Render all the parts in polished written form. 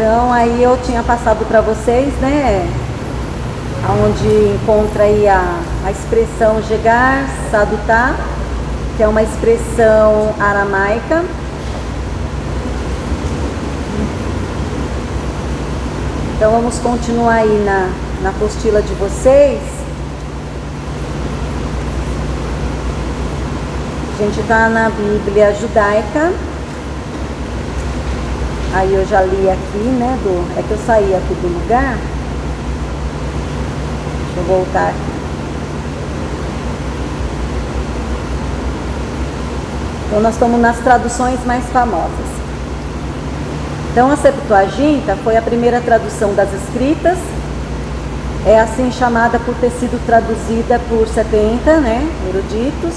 Então aí eu tinha passado para vocês, né, onde encontra aí a expressão Jegar Sadutá, que é uma expressão aramaica. Então vamos continuar aí na apostila de vocês. A gente está na Bíblia judaica. Aí eu já li aqui, né, é que eu saí aqui do lugar. Deixa eu voltar aqui. Então nós estamos nas traduções mais famosas. Então a Septuaginta foi a primeira tradução das Escritas. É assim chamada por ter sido traduzida por 70, né, eruditos.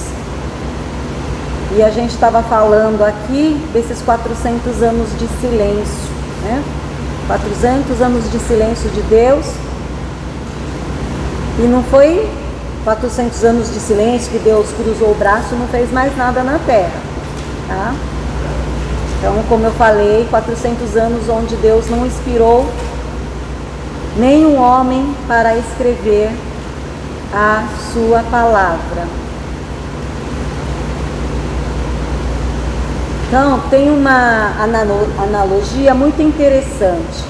E a gente estava falando aqui desses 400 anos de silêncio, né? 400 anos de silêncio de Deus. E não foi 400 anos de silêncio que Deus cruzou o braço e não fez mais nada na terra, tá? Então, como eu falei, 400 anos onde Deus não inspirou nenhum homem para escrever a sua palavra. Então, tem uma analogia muito interessante.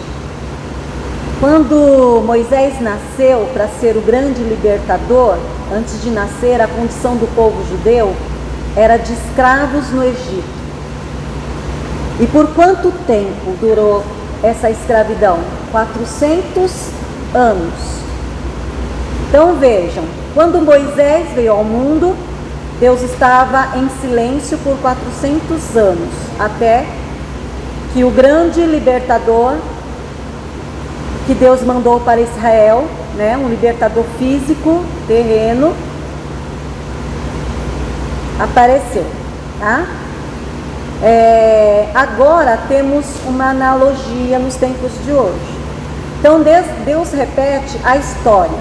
Quando Moisés nasceu para ser o grande libertador, antes de nascer, a condição do povo judeu era de escravos no Egito. E por quanto tempo durou essa escravidão? 400 anos. Então vejam, quando Moisés veio ao mundo, Deus estava em silêncio por 400 anos, até que o grande libertador que Deus mandou para Israel, né, um libertador físico, terreno, apareceu, tá? Agora temos uma analogia nos tempos de hoje. Então Deus repete a história,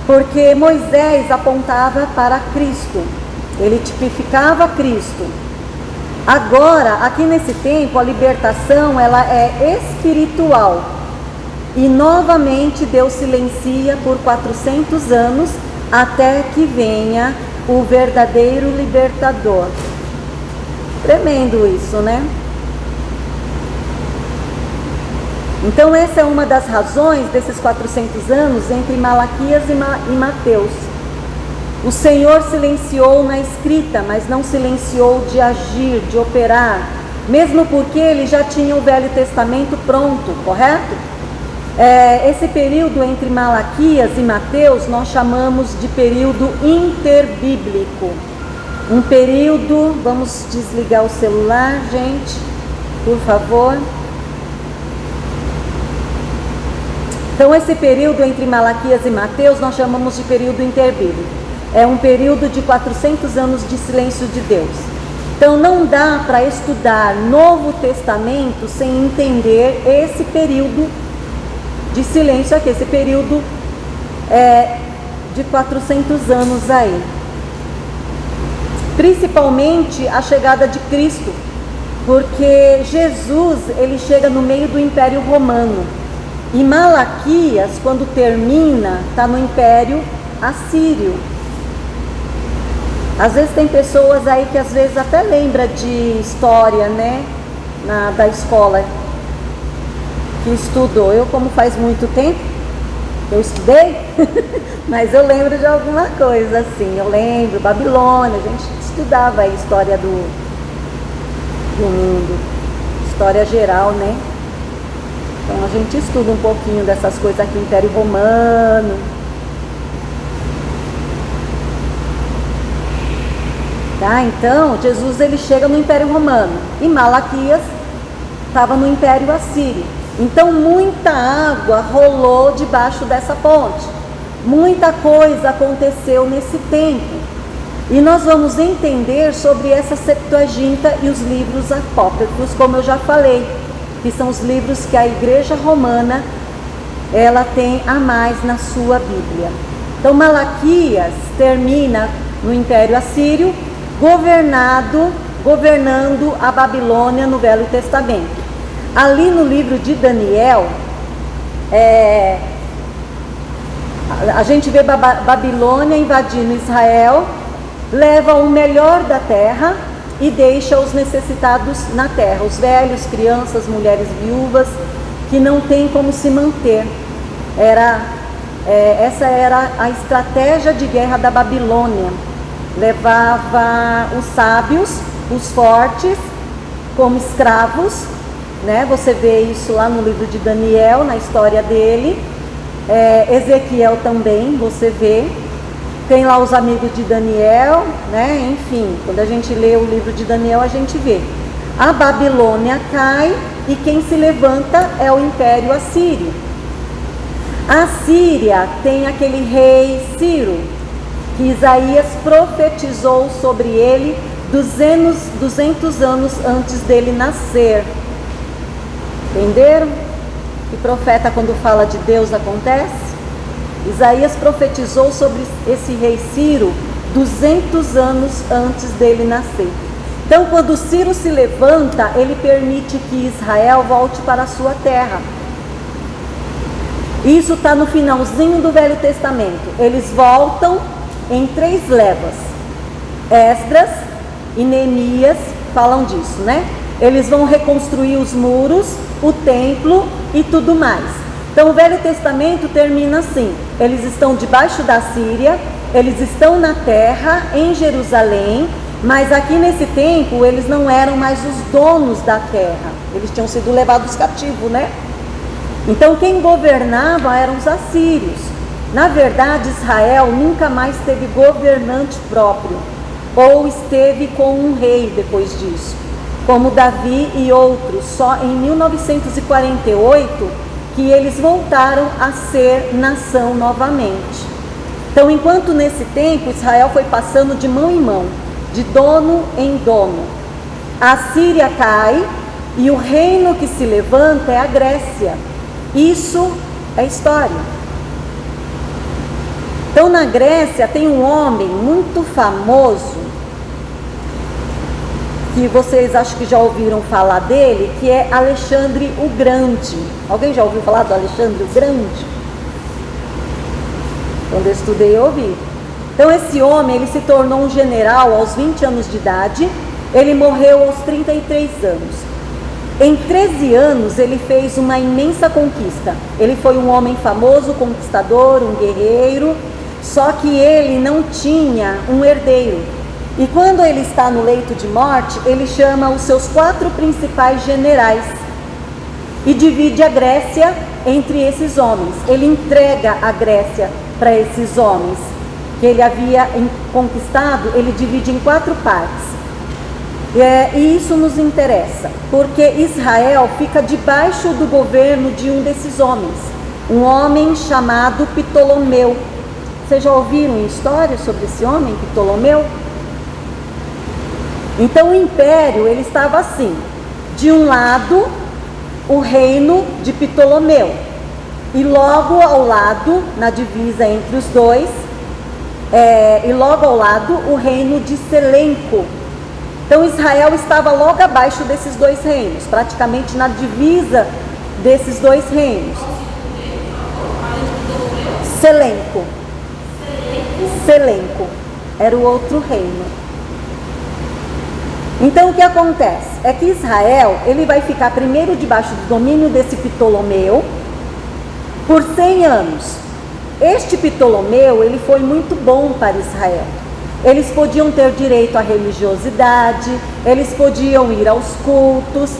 porque Moisés apontava para Cristo. Ele tipificava Cristo. Agora, aqui nesse tempo, a libertação ela é espiritual. E novamente Deus silencia por 400 anos até que venha o verdadeiro libertador. Tremendo isso, né? Então essa é uma das razões desses 400 anos entre Malaquias e Mateus. O Senhor silenciou na escrita, mas não silenciou de agir, de operar, mesmo porque ele já tinha o Velho Testamento pronto, correto? Esse período entre Malaquias e Mateus nós chamamos de período interbíblico. Um período, vamos desligar o celular, gente, por favor. Então esse período entre Malaquias e Mateus nós chamamos de período interbíblico. É um período de 400 anos de silêncio de Deus. Então não dá para estudar Novo Testamento sem entender esse período de silêncio aqui, esse período de 400 anos aí. Principalmente a chegada de Cristo, porque Jesus ele chega no meio do Império Romano. E Malaquias, quando termina, está no Império Assírio. Às vezes tem pessoas aí que às vezes até lembra de história, né, da escola que estudou. Eu, como faz muito tempo, eu estudei, mas eu lembro de alguma coisa assim. Eu lembro, Babilônia, a gente estudava a história do mundo, história geral, né? Então a gente estuda um pouquinho dessas coisas aqui, Império Romano. Tá? Então, Jesus ele chega no Império Romano e Malaquias estava no Império Assírio. Então, muita água rolou debaixo dessa ponte. Muita coisa aconteceu nesse tempo. E nós vamos entender sobre essa Septuaginta e os livros apócrifos, como eu já falei, que são os livros que a Igreja Romana ela tem a mais na sua Bíblia. Então, Malaquias termina no Império Assírio, governando a Babilônia no Velho Testamento. Ali no livro de Daniel, a gente vê Babilônia invadindo Israel, leva o melhor da terra e deixa os necessitados na terra, os velhos, crianças, mulheres viúvas, que não têm como se manter. Essa era a estratégia de guerra da Babilônia. Levava os sábios, os fortes, como escravos, né? Você vê isso lá no livro de Daniel, na história dele. Ezequiel também, você vê. Tem lá os amigos de Daniel, né? Enfim, quando a gente lê o livro de Daniel, a gente vê. A Babilônia cai e quem se levanta é o Império Assírio. A Síria tem aquele rei Ciro, que Isaías profetizou sobre ele 200 anos antes dele nascer. Entenderam? Que profeta, quando fala de Deus, acontece? Isaías profetizou sobre esse rei Ciro 200 anos antes dele nascer. Então, quando Ciro se levanta, ele permite que Israel volte para a sua terra. Isso está no finalzinho do Velho Testamento. Eles voltam em 3 levas. Esdras e Neemias falam disso, né? Eles vão reconstruir os muros, o templo e tudo mais. Então o Velho Testamento termina assim: eles estão debaixo da Síria, eles estão na terra, em Jerusalém, mas aqui nesse tempo eles não eram mais os donos da terra, eles tinham sido levados cativos, né? Então quem governava eram os assírios. Na verdade, Israel nunca mais teve governante próprio, ou esteve com um rei depois disso, como Davi e outros. Só em 1948 que eles voltaram a ser nação novamente. Então, enquanto nesse tempo Israel foi passando de mão em mão, de dono em dono, a Síria cai e o reino que se levanta é a Grécia. Isso é história. Então, na Grécia tem um homem muito famoso, que vocês acho que já ouviram falar dele, que é Alexandre o Grande. Alguém já ouviu falar do Alexandre o Grande? Quando eu estudei, eu ouvi. Então esse homem, ele se tornou um general aos 20 anos de idade, ele morreu aos 33 anos. Em 13 anos ele fez uma imensa conquista. Ele foi um homem famoso, conquistador, um guerreiro, só que ele não tinha um herdeiro. E quando ele está no leito de morte, ele chama os seus 4 principais generais e divide a Grécia entre esses homens. Ele entrega a Grécia para esses homens que ele havia conquistado, ele divide em 4 partes. E isso nos interessa, porque Israel fica debaixo do governo de um desses homens, um homem chamado Ptolomeu. Vocês já ouviram histórias sobre esse homem, Ptolomeu? Então o império, ele estava assim: de um lado o reino de Ptolomeu, e logo ao lado, na divisa entre os dois, e logo ao lado o reino de Selenco. Então Israel estava logo abaixo desses 2 reinos, praticamente na divisa desses 2 reinos. Selenco era o outro reino. Então o que acontece? É que Israel, ele vai ficar primeiro debaixo do domínio desse Ptolomeu por 100 anos. Este Ptolomeu, ele foi muito bom para Israel. Eles podiam ter direito à religiosidade, eles podiam ir aos cultos,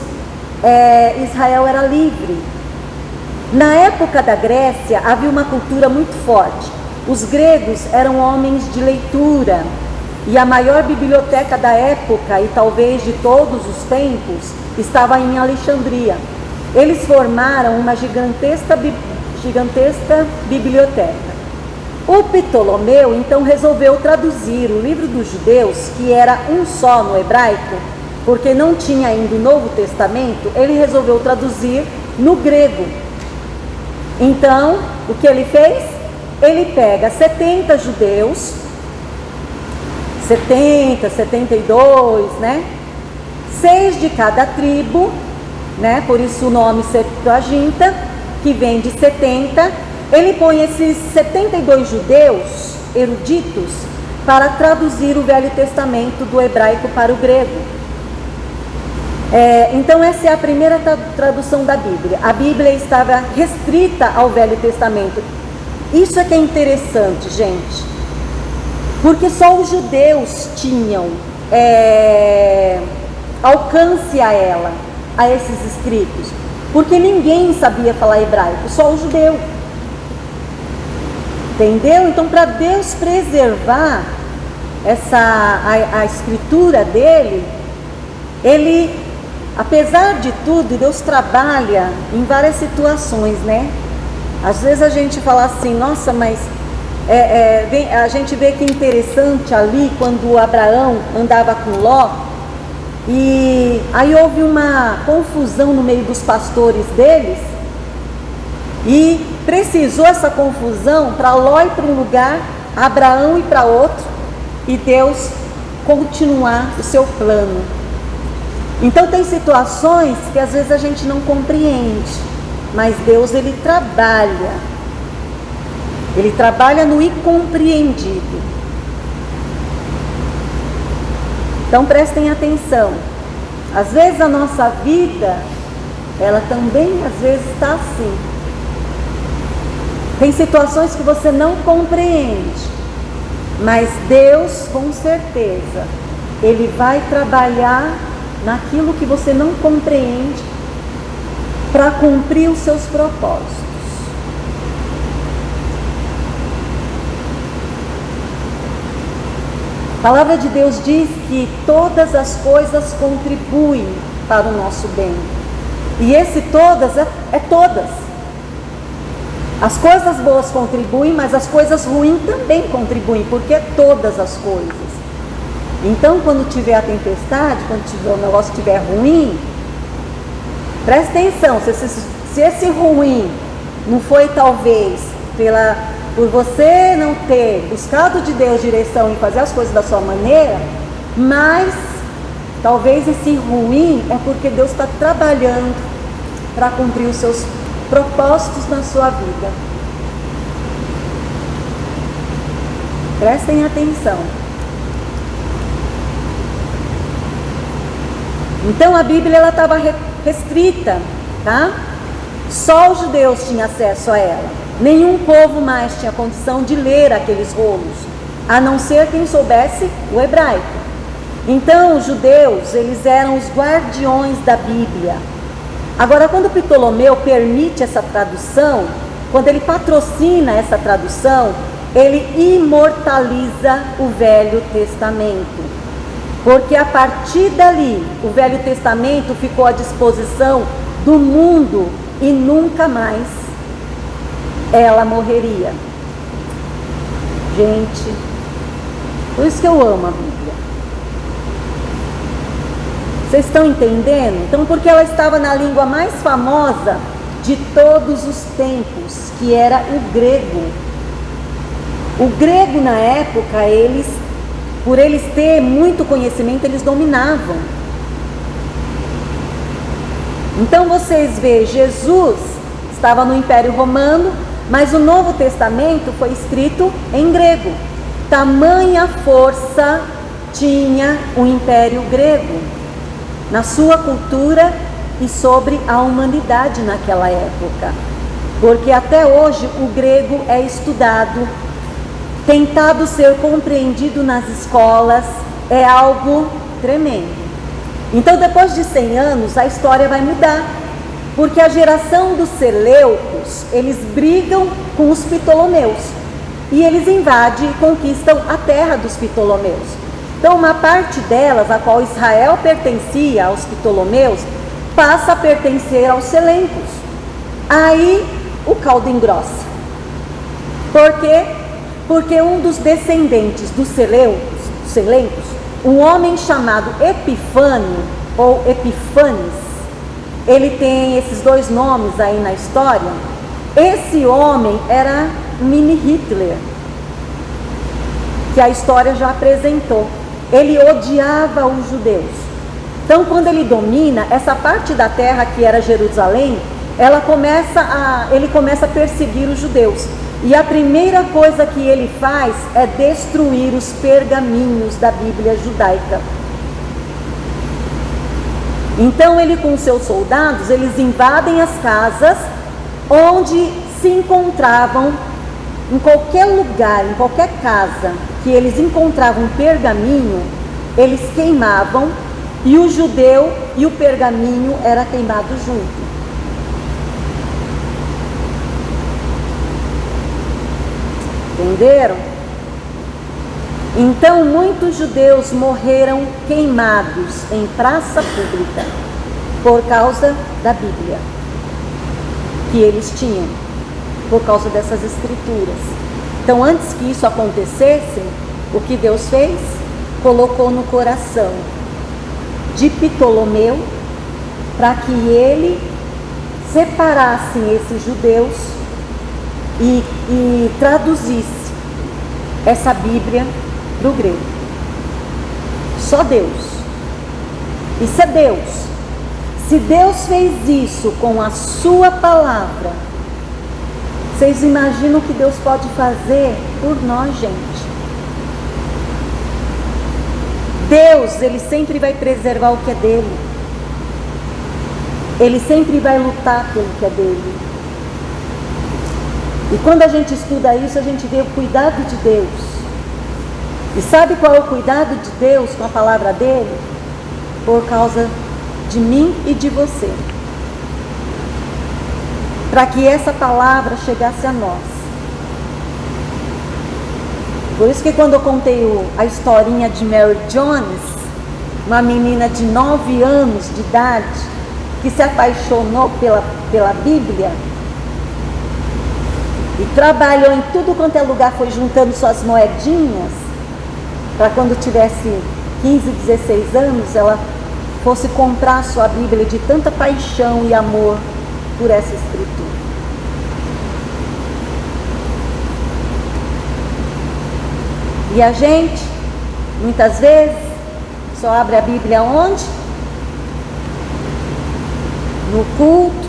Israel era livre. Na época da Grécia havia uma cultura muito forte. Os gregos eram homens de leitura, e a maior biblioteca da época, e talvez de todos os tempos, estava em Alexandria. Eles formaram uma gigantesca biblioteca. O Ptolomeu então resolveu traduzir o livro dos judeus, que era um só no hebraico, porque não tinha ainda o Novo Testamento. Ele resolveu traduzir no grego. Então, o que ele fez? Ele pega 70 judeus, 70, 72, né? 6 de cada tribo, né? Por isso o nome Septuaginta, que vem de 70. Ele põe esses 72 judeus eruditos para traduzir o Velho Testamento do hebraico para o grego. Então essa é a primeira tradução da Bíblia. A Bíblia estava restrita ao Velho Testamento. Isso é que é interessante, gente, porque só os judeus tinham alcance a ela, a esses escritos, porque ninguém sabia falar hebraico, só o judeu. Entendeu? Então, para Deus preservar a escritura dele, ele, apesar de tudo, Deus trabalha em várias situações, né? Às vezes a gente fala assim, nossa, mas a gente vê que interessante ali, quando Abraão andava com Ló, e aí houve uma confusão no meio dos pastores deles, e precisou essa confusão para Ló ir para um lugar, Abraão ir para outro, e Deus continuar o seu plano. Então tem situações que às vezes a gente não compreende, mas Deus, ele trabalha no incompreendido. Então prestem atenção. Às vezes a nossa vida, ela também às vezes está assim. Tem situações que você não compreende, mas Deus, com certeza, ele vai trabalhar naquilo que você não compreende para cumprir os seus propósitos. A palavra de Deus diz que todas as coisas contribuem para o nosso bem. E esse todas é todas. As coisas boas contribuem, mas as coisas ruins também contribuem, porque é todas as coisas. Então, quando tiver a tempestade, quando o negócio estiver ruim, preste atenção, se esse ruim não foi talvez por você não ter buscado de Deus direção em fazer as coisas da sua maneira, mas talvez esse ruim é porque Deus está trabalhando para cumprir os seus propósitos na sua vida. Prestem atenção. Então a Bíblia, ela estava restrita, tá? Só os judeus tinham acesso a ela. Nenhum povo mais tinha condição de ler aqueles rolos, a não ser quem soubesse o hebraico. Então os judeus, eles eram os guardiões da Bíblia. Agora, quando Ptolomeu permite essa tradução, quando ele patrocina essa tradução, ele imortaliza o Velho Testamento. Porque a partir dali, o Velho Testamento ficou à disposição do mundo e nunca mais ela morreria. Gente, por isso que eu amo a Bíblia. Vocês estão entendendo? Então, porque ela estava na língua mais famosa de todos os tempos, que era o grego. O grego, na época, por eles ter muito conhecimento, eles dominavam. Então vocês veem, Jesus estava no Império Romano, mas o Novo Testamento foi escrito em grego. Tamanha força tinha o Império Grego na sua cultura e sobre a humanidade naquela época. Porque até hoje o grego é estudado, tentado ser compreendido nas escolas, é algo tremendo. Então, depois de 100 anos, a história vai mudar, porque a geração dos Seleucos, eles brigam com os Ptolomeus, e eles invadem e conquistam a terra dos Ptolomeus. Então, uma parte delas, a qual Israel pertencia aos Ptolomeus, passa a pertencer aos Seleucos. Aí, o caldo engrossa. Por quê? Porque um dos descendentes dos Seleucos, um homem chamado Epifânio, ou Epifanes, ele tem esses dois nomes aí na história. Esse homem era mini Hitler, que a história já apresentou. Ele odiava os judeus, Então, quando ele domina, essa parte da terra que era Jerusalém, ele começa a perseguir os judeus. E a primeira coisa que ele faz é destruir os pergaminhos da Bíblia judaica. Então ele com seus soldados, eles invadem as casas onde se encontravam, em qualquer lugar, em qualquer casa que eles encontravam um pergaminho, eles queimavam, e o judeu e o pergaminho era queimado junto. Entenderam? Então muitos judeus morreram queimados em praça pública por causa da Bíblia que eles tinham, por causa dessas escrituras. Então, antes que isso acontecesse, o que Deus fez? Colocou no coração de Ptolomeu para que ele separasse esses judeus e traduzisse essa Bíblia para o grego. Só Deus. Isso é Deus. Se Deus fez isso com a sua palavra, vocês imaginam o que Deus pode fazer por nós, gente? Deus, Ele sempre vai preservar o que é dele. Ele sempre vai lutar pelo que é dele. E quando a gente estuda isso, a gente vê o cuidado de Deus. E sabe qual é o cuidado de Deus com a palavra dele? Por causa de mim e de você. Para que essa palavra chegasse a nós. Por isso que quando eu contei a historinha de Mary Jones, uma menina de 9 anos de idade, que se apaixonou pela Bíblia, e trabalhou em tudo quanto é lugar, foi juntando suas moedinhas, para quando tivesse 15, 16 anos, ela fosse comprar a sua Bíblia, de tanta paixão e amor por essa escritura. E a gente, muitas vezes, só abre a Bíblia onde? No culto.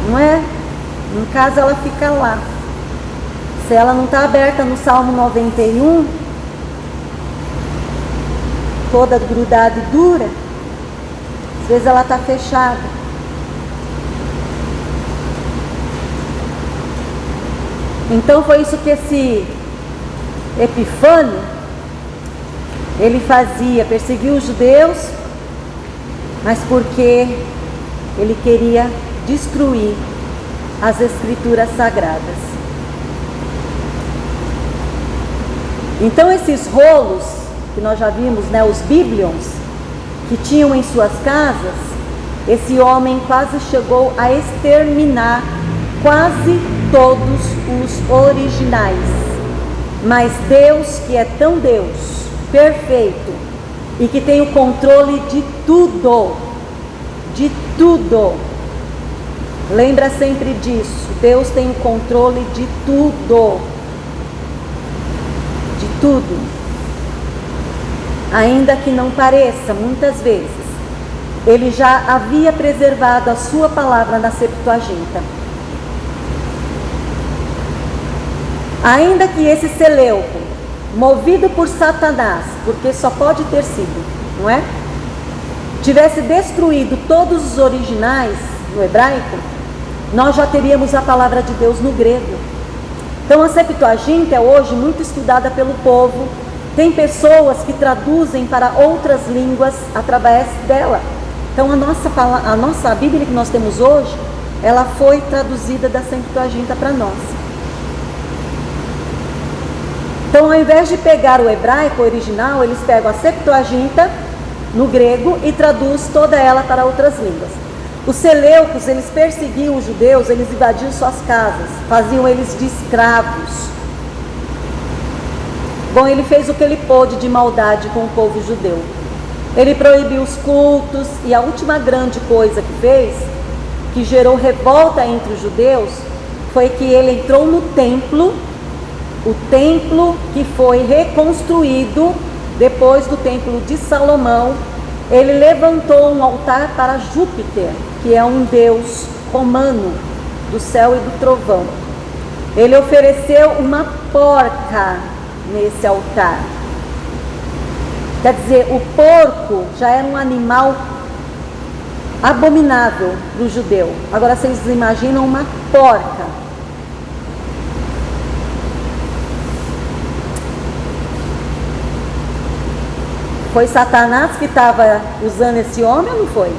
Não é? Em casa ela fica lá. Se ela não está aberta no Salmo 91, toda grudada e dura, às vezes ela está fechada. Então foi isso que esse Epifânio, ele fazia, perseguia os judeus, mas porque ele queria destruir as escrituras sagradas. Então esses rolos que nós já vimos, né, os Biblions, que tinham em suas casas, esse homem quase chegou a exterminar quase todos os originais. Mas Deus, que é tão Deus, perfeito, e que tem o controle de tudo, lembra sempre disso, Deus tem o controle de tudo, ainda que não pareça, muitas vezes, ele já havia preservado a sua palavra na Septuaginta. Ainda que esse Seleuco, movido por Satanás, porque só pode ter sido, não é? Tivesse destruído todos os originais no hebraico, nós já teríamos a palavra de Deus no grego. Então a Septuaginta é hoje muito estudada pelo povo. Tem pessoas que traduzem para outras línguas através dela. Então a nossa Bíblia que nós temos hoje, ela foi traduzida da Septuaginta para nós. Então, ao invés de pegar o hebraico original, eles pegam a Septuaginta no grego e traduz toda ela para outras línguas. Os seleucos, eles perseguiam os judeus, eles invadiam suas casas, faziam eles de escravos. Bom, ele fez o que ele pôde de maldade com o povo judeu. Ele proibiu os cultos, e a última grande coisa que fez, que gerou revolta entre os judeus, foi que ele entrou no templo, o templo que foi reconstruído depois do templo de Salomão, ele levantou um altar para Júpiter, que é um deus romano do céu e do trovão. Ele ofereceu uma porca nesse altar. Quer dizer, o porco já era um animal abominável para o judeu. Agora vocês imaginam uma porca. Foi Satanás que estava usando esse homem ou não foi?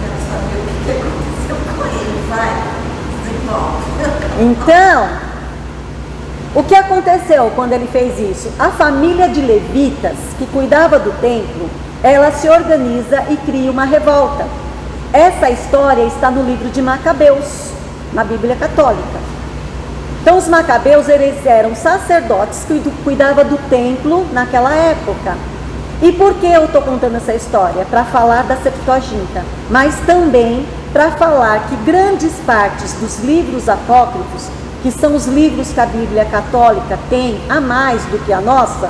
Quero saber o que aconteceu com ele, vai, desenvolve. Então, o que aconteceu quando ele fez isso? A família de levitas que cuidava do templo, ela se organiza e cria uma revolta. Essa história está no livro de Macabeus, na Bíblia Católica. Então os macabeus, eles eram sacerdotes que cuidavam do templo naquela época. E por que eu estou contando essa história? Para falar da Septuaginta, mas também para falar que grandes partes dos livros apócrifos, que são os livros que a Bíblia Católica tem a mais do que a nossa,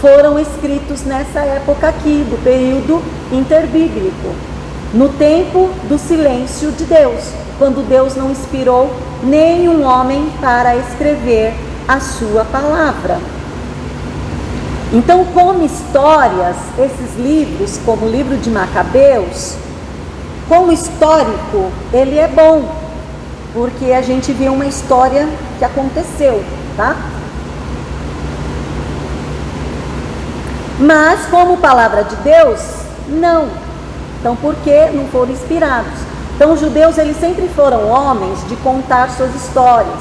foram escritos nessa época aqui, do período interbíblico, no tempo do silêncio de Deus, quando Deus não inspirou nenhum homem para escrever a sua palavra. Então, como histórias, esses livros, como o livro de Macabeus, como histórico, ele é bom, porque a gente vê uma história que aconteceu, tá? Mas, como palavra de Deus, não. Então, por que não foram inspirados? Então, os judeus, eles sempre foram homens de contar suas histórias,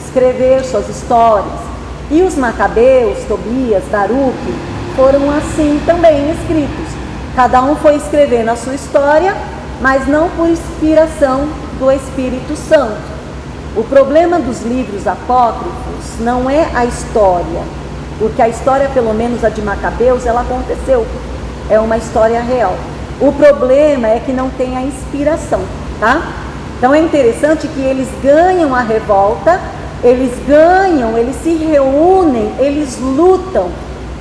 escrever suas histórias. E os macabeus, Tobias, Baruque, foram assim também escritos. Cada um foi escrevendo a sua história, mas não por inspiração do Espírito Santo. O problema dos livros apócrifos não é a história, porque a história, pelo menos a de Macabeus, ela aconteceu. É uma história real. O problema é que não tem a inspiração, tá? Então é interessante que eles ganham a revolta, eles ganham, eles se reúnem, eles lutam,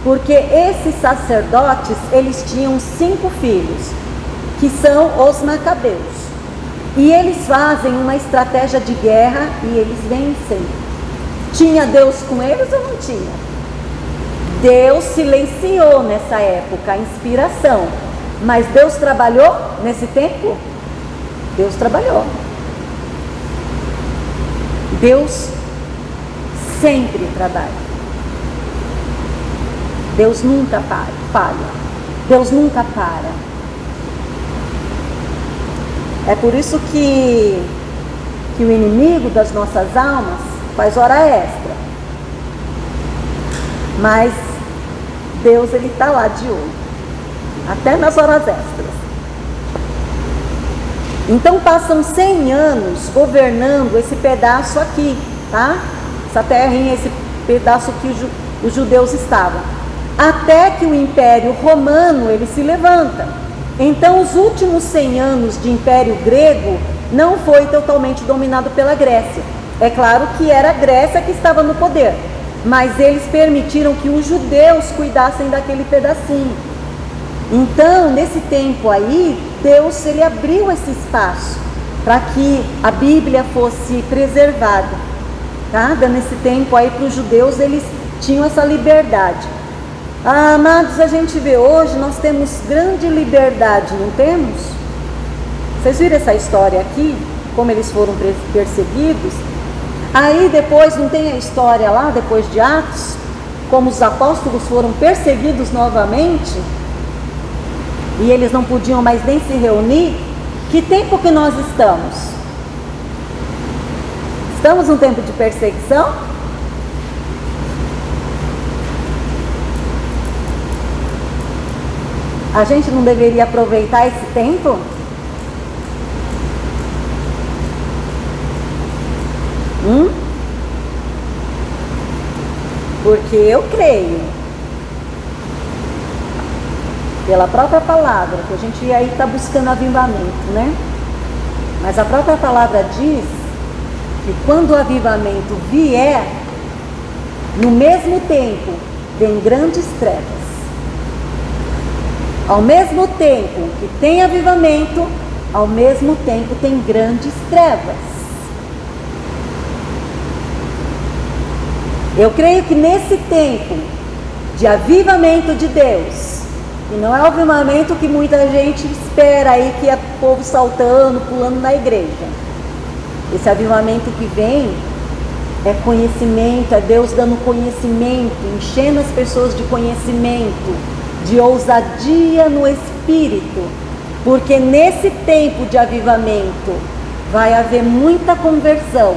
porque esses sacerdotes, eles tinham 5 filhos, que são os macabeus, e eles fazem uma estratégia de guerra e eles vencem. Tinha Deus com eles ou não tinha? Deus silenciou nessa época a inspiração, mas Deus trabalhou nesse tempo? Deus trabalhou. Deus sempre trabalha. Deus nunca falha. Deus nunca para. É por isso que o inimigo das nossas almas faz hora extra. Mas Deus, ele está lá de olho, até nas horas extras. Então passam 100 anos governando esse pedaço aqui, tá? Essa terrinha, esse pedaço que os judeus estavam, até que o Império Romano, ele se levanta. Então os últimos 100 anos de Império Grego não foi totalmente dominado pela Grécia. É claro que era a Grécia que estava no poder, mas eles permitiram que os judeus cuidassem daquele pedacinho. Então, nesse tempo aí, Deus, ele abriu esse espaço para que a Bíblia fosse preservada. Tá? Nesse tempo aí, para os judeus, eles tinham essa liberdade. Ah, amados, a gente vê hoje, nós temos grande liberdade, não temos? Vocês viram essa história aqui? Como eles foram perseguidos? Aí depois, não tem a história lá, depois de Atos, como os apóstolos foram perseguidos novamente, e eles não podiam mais nem se reunir. Que tempo que nós estamos? Estamos num tempo de perseguição? A gente não deveria aproveitar esse tempo? Porque eu creio, pela própria palavra, que a gente aí está buscando avivamento, né? Mas a própria palavra diz que quando o avivamento vier, no mesmo tempo, vem grandes trevas. Ao mesmo tempo que tem avivamento, ao mesmo tempo tem grandes trevas. Eu creio que nesse tempo de avivamento de Deus, e não é o avivamento que muita gente espera aí, que é o povo saltando, pulando na igreja. Esse avivamento que vem é conhecimento, é Deus dando conhecimento, enchendo as pessoas de conhecimento, de ousadia no Espírito, porque nesse tempo de avivamento vai haver muita conversão,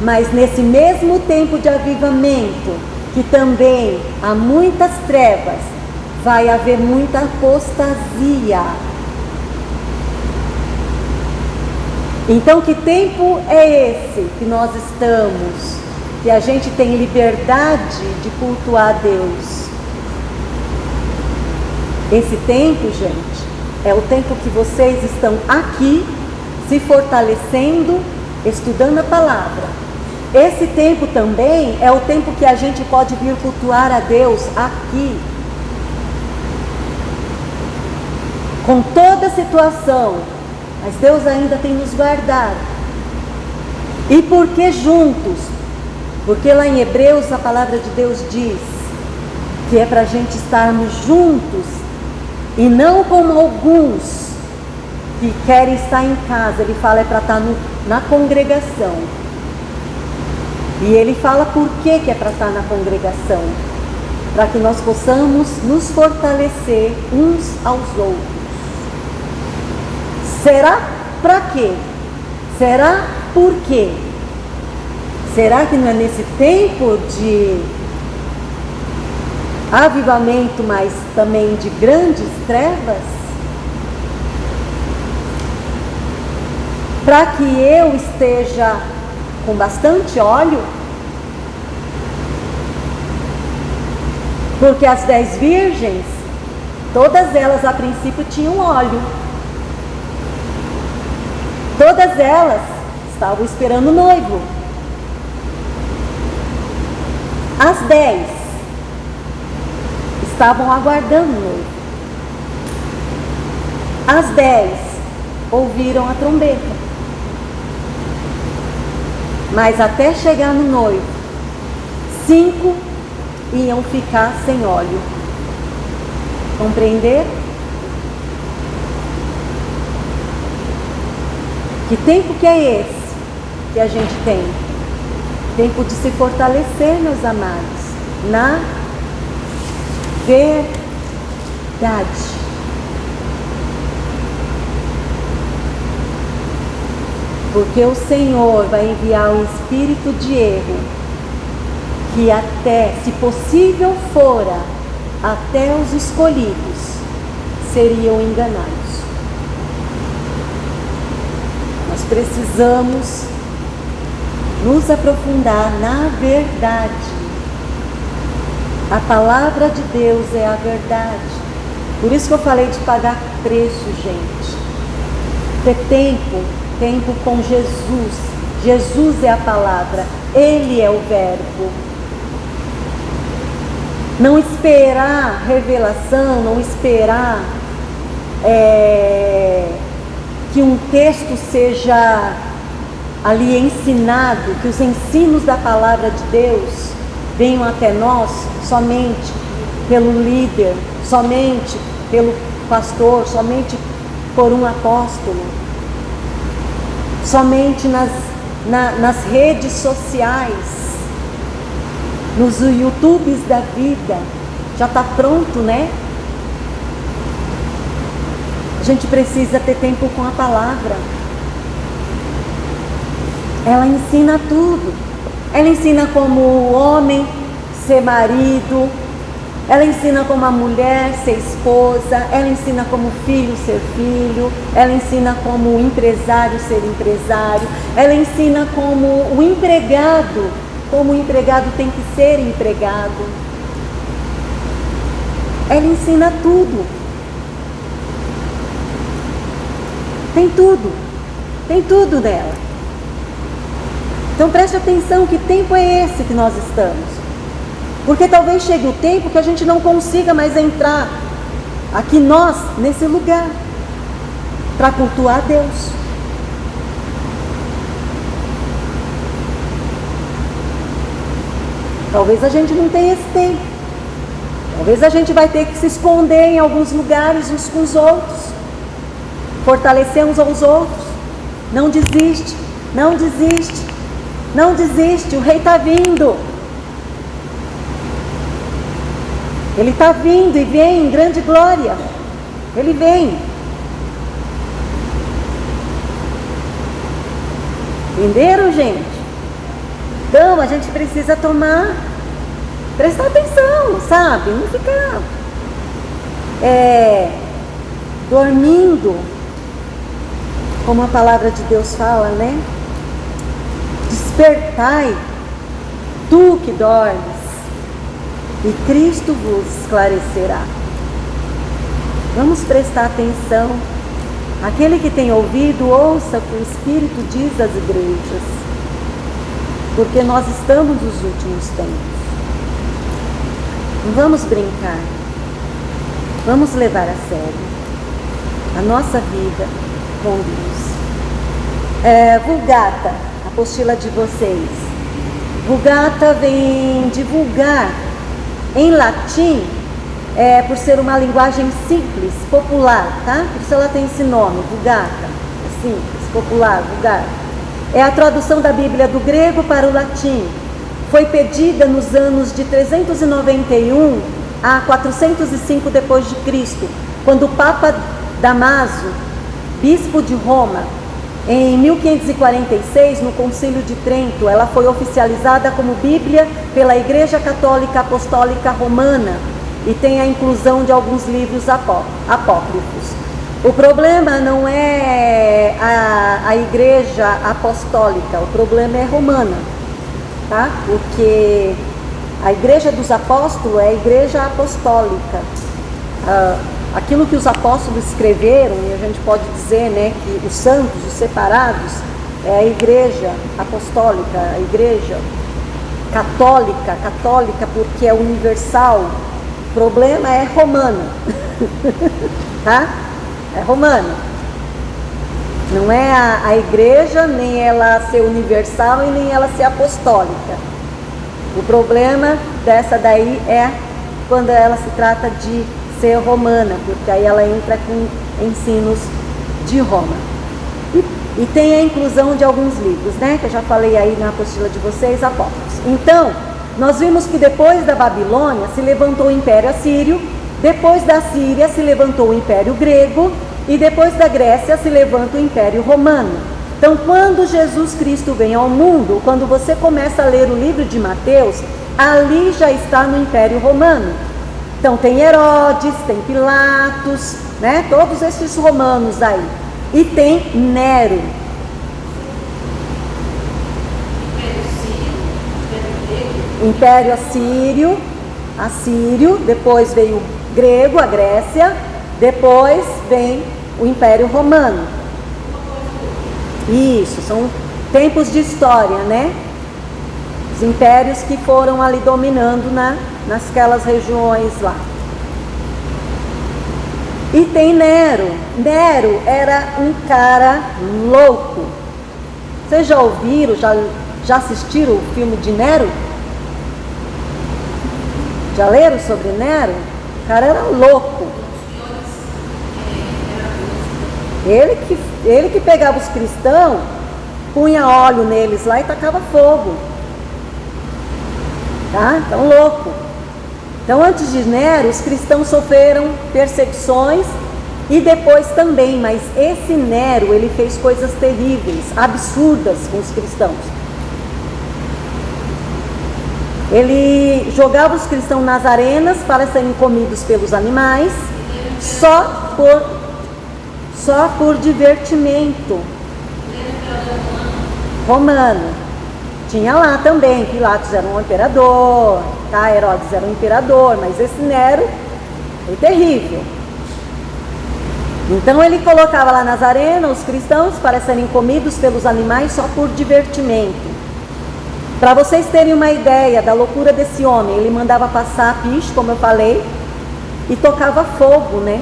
mas nesse mesmo tempo de avivamento, que também há muitas trevas, vai haver muita apostasia. Então, que tempo é esse que nós estamos, que a gente tem liberdade de cultuar a Deus? Esse tempo, gente, é o tempo que vocês estão aqui, se fortalecendo, estudando a palavra. Esse tempo também é o tempo que a gente pode vir cultuar a Deus aqui. Com toda a situação, mas Deus ainda tem nos guardado. E por que juntos? Porque lá em Hebreus a palavra de Deus diz que é para a gente estarmos juntos, e não como alguns que querem estar em casa. Ele fala é para estar na congregação. E ele fala por que é para estar na congregação? Para que nós possamos nos fortalecer uns aos outros. Será para quê? Será por quê? Será que não é nesse tempo de avivamento, mas também de grandes trevas? Para que eu esteja com bastante óleo? Porque as 10 virgens, todas elas a princípio tinham óleo. Todas elas estavam esperando o noivo. As 10 estavam aguardando o noivo. As 10 ouviram a trombeta. Mas até chegar no noivo, 5 iam ficar sem óleo. Compreender? Que tempo que é esse que a gente tem? Tempo de se fortalecer, meus amados, na verdade. Porque o Senhor vai enviar um espírito de erro, que até, se possível fora, até os escolhidos seriam enganados. Nós precisamos nos aprofundar na verdade. A palavra de Deus é a verdade. Por isso que eu falei de pagar preço, gente. Ter tempo com Jesus. Jesus é a palavra, Ele é o verbo. Não esperar revelação, não esperar que um texto seja ali ensinado, que os ensinos da palavra de Deus venham até nós somente pelo líder, somente pelo pastor, somente por um apóstolo, somente nas redes sociais, nos YouTubes da vida. Já está pronto, né? A gente precisa ter tempo com a palavra. Ela ensina tudo. Ela ensina como o homem ser marido, ela ensina como a mulher ser esposa, ela ensina como o filho ser filho, ela ensina como o empresário ser empresário, ela ensina como o empregado tem que ser empregado. Ela ensina tudo. Tem tudo nela. Então preste atenção, que tempo é esse que nós estamos? Porque talvez chegue o tempo que a gente não consiga mais entrar aqui nós, nesse lugar, para cultuar a Deus. Talvez a gente não tenha esse tempo. Talvez a gente vai ter que se esconder em alguns lugares uns com os outros. Fortalecer uns aos outros. Não desiste, não desiste, não desiste. O rei está vindo. Ele está vindo e vem em grande glória. Ele vem. Entenderam, gente? Então a gente precisa prestar atenção, sabe? Não ficar dormindo, como a palavra de Deus fala, né? Despertai, tu que dormes, e Cristo vos esclarecerá. Vamos prestar atenção. Aquele que tem ouvido, ouça o que o Espírito diz às igrejas, porque nós estamos nos últimos tempos. Não vamos brincar, vamos levar a sério a nossa vida com Deus. Vulgata, a apostila de vocês. Vulgata vem divulgar em latim, por ser uma linguagem simples, popular, tá? Por isso ela tem esse nome, Vulgata, é simples, popular, vulgar. É a tradução da Bíblia do grego para o latim. Foi pedida nos anos de 391 a 405 depois de Cristo, quando o Papa Damaso, bispo de Roma, em 1546, no Concílio de Trento, ela foi oficializada como Bíblia pela Igreja Católica Apostólica Romana e tem a inclusão de alguns livros apócrifos. O problema não é a Igreja Apostólica, o problema é romana, tá? Porque a Igreja dos Apóstolos é a Igreja Apostólica. Aquilo que os apóstolos escreveram, e a gente pode dizer, né, que os santos, os separados, é a Igreja Apostólica, a Igreja católica porque é universal. O problema é romana, tá? É romana. Não é a igreja, nem ela ser universal e nem ela ser apostólica. O problema dessa daí é quando ela se trata de ser romana, porque aí ela entra com ensinos de Roma. E tem a inclusão de alguns livros, né? Que eu já falei aí na apostila de vocês, apócrifos. Então, nós vimos que depois da Babilônia se levantou o Império Assírio, depois da Síria se levantou o Império Grego e depois da Grécia se levanta o Império Romano. Então, quando Jesus Cristo vem ao mundo, quando você começa a ler o livro de Mateus, ali já está no Império Romano. Então, tem Herodes, tem Pilatos, né? Todos esses romanos aí. E tem Nero. Império Assírio, depois veio o grego, a Grécia, depois vem o Império Romano. Isso, são tempos de história, né? Os impérios que foram ali dominando nasquelas regiões lá. E tem Nero. Nero era um cara louco. Vocês já ouviram, já assistiram o filme de Nero? Já leram sobre Nero? O cara era louco. Ele que pegava os cristãos, punha óleo neles lá e tacava fogo. Tá? Então, louco. Então, antes de Nero, os cristãos sofreram perseguições e depois também, mas esse Nero, ele fez coisas terríveis, absurdas com os cristãos. Ele jogava os cristãos nas arenas para serem comidos pelos animais, só por divertimento. Romano. Tinha lá também, Pilatos era um imperador, tá? Herodes era um imperador, mas esse Nero foi terrível. Então ele colocava lá nas arenas os cristãos para serem comidos pelos animais só por divertimento. Para vocês terem uma ideia da loucura desse homem, ele mandava passar piche, como eu falei, e tocava fogo, né?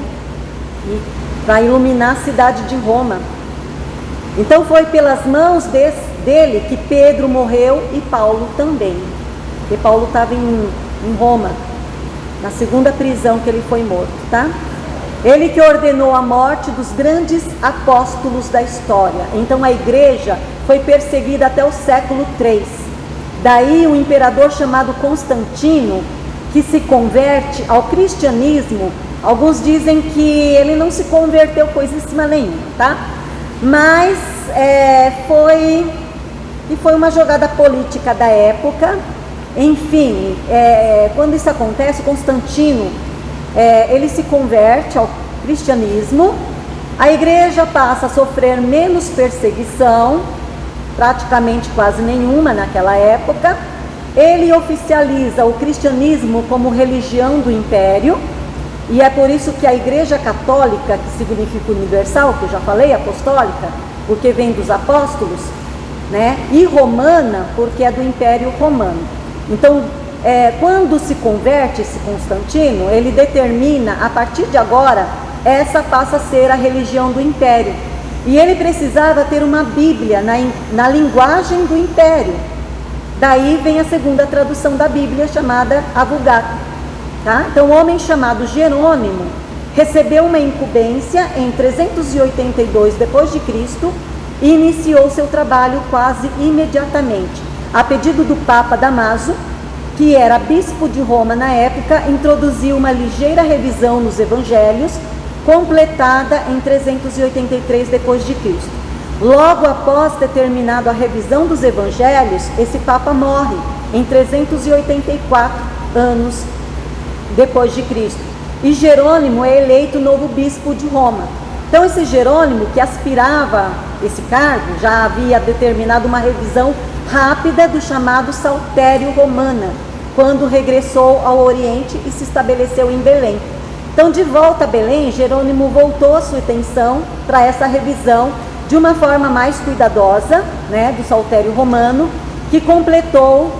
Para iluminar a cidade de Roma. Então foi pelas mãos dele que Pedro morreu e Paulo também. Porque Paulo estava em Roma, na segunda prisão que ele foi morto, tá? Ele que ordenou a morte dos grandes apóstolos da história. Então a igreja foi perseguida até o século III. Daí o imperador chamado Constantino, que se converte ao cristianismo. Alguns dizem que ele não se converteu coisíssima nenhuma, tá? Mas foi uma jogada política da época. Enfim, quando isso acontece, Constantino, ele se converte ao cristianismo, a igreja passa a sofrer menos perseguição, praticamente quase nenhuma naquela época. Ele oficializa o cristianismo como religião do império, e é por isso que a igreja católica, que significa universal, que eu já falei, apostólica, porque vem dos apóstolos, né? E romana, porque é do império romano. Então, quando se converte esse Constantino, ele determina, a partir de agora, essa passa a ser a religião do império. E ele precisava ter uma Bíblia na linguagem do império. Daí vem a segunda tradução da Bíblia, chamada a Vulgata. Tá? Então, o homem chamado Jerônimo recebeu uma incumbência em 382 d.C. e iniciou seu trabalho quase imediatamente. A pedido do Papa Damaso, que era bispo de Roma na época, introduziu uma ligeira revisão nos evangelhos, completada em 383 d.C. Logo após ter terminado a revisão dos evangelhos, esse Papa morre em 384 anos depois de Cristo. E Jerônimo é eleito novo bispo de Roma. Então esse Jerônimo, que aspirava esse cargo, já havia determinado uma revisão rápida do chamado Saltério Romana, quando regressou ao Oriente e se estabeleceu em Belém. Então, de volta a Belém, Jerônimo voltou a sua atenção para essa revisão de uma forma mais cuidadosa, né, do Saltério Romano, que completou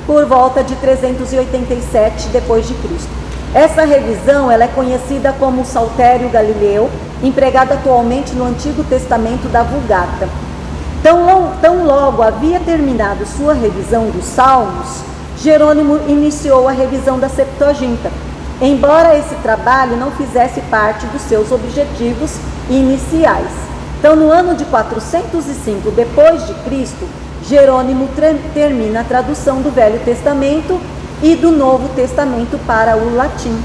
por volta de 387 depois de Cristo. Essa revisão ela é conhecida como Saltério Galileu, empregada atualmente no Antigo Testamento da Vulgata. Tão logo havia terminado sua revisão dos Salmos, Jerônimo iniciou a revisão da Septuaginta, embora esse trabalho não fizesse parte dos seus objetivos iniciais. Então, no ano de 405 depois de Cristo, Jerônimo termina a tradução do Velho Testamento e do Novo Testamento para o latim.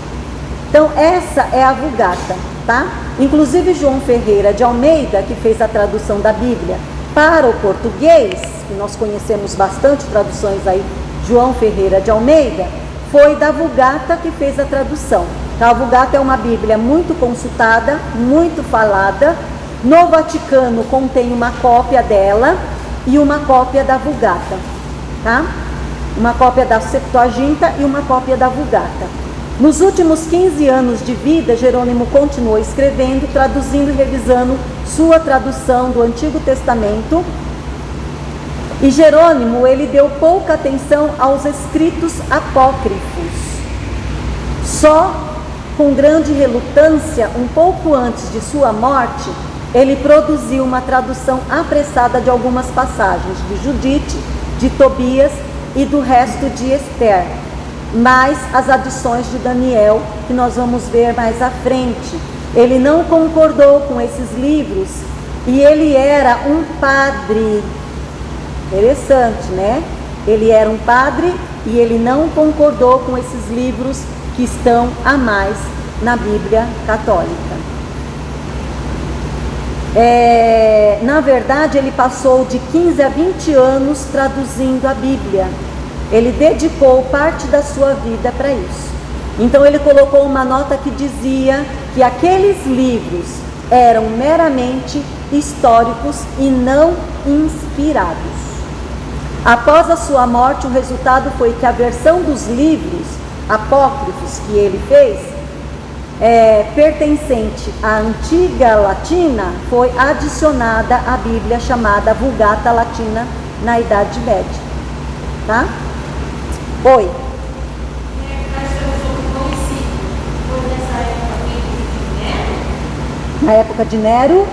Então, essa é a Vulgata, tá? Inclusive, João Ferreira de Almeida, que fez a tradução da Bíblia para o português, que nós conhecemos bastante traduções aí, João Ferreira de Almeida, foi da Vulgata que fez a tradução. Então, a Vulgata é uma Bíblia muito consultada, muito falada. No Vaticano contém uma cópia dela e uma cópia da Vulgata, tá? Uma cópia da Septuaginta e uma cópia da Vulgata. Nos últimos 15 anos de vida, Jerônimo continuou escrevendo, traduzindo e revisando sua tradução do Antigo Testamento. E Jerônimo, ele deu pouca atenção aos escritos apócrifos. Só com grande relutância, um pouco antes de sua morte, ele produziu uma tradução apressada de algumas passagens de Judite, de Tobias e do resto de Esther, mais as adições de Daniel, que nós vamos ver mais à frente. Ele não concordou com esses livros e ele era um padre. Interessante, né? Ele era um padre e ele não concordou com esses livros que estão a mais na Bíblia católica. Na verdade, ele passou de 15 a 20 anos traduzindo a Bíblia. Ele dedicou parte da sua vida para isso. Então ele colocou uma nota que dizia que aqueles livros eram meramente históricos e não inspirados. Após a sua morte, o resultado foi que a versão dos livros apócrifos que ele fez, pertencente à antiga latina, foi adicionada à Bíblia chamada Vulgata Latina na Idade Média. Tá? Oi. Nós temos outro conhecido, foi nessa Na época de Nero,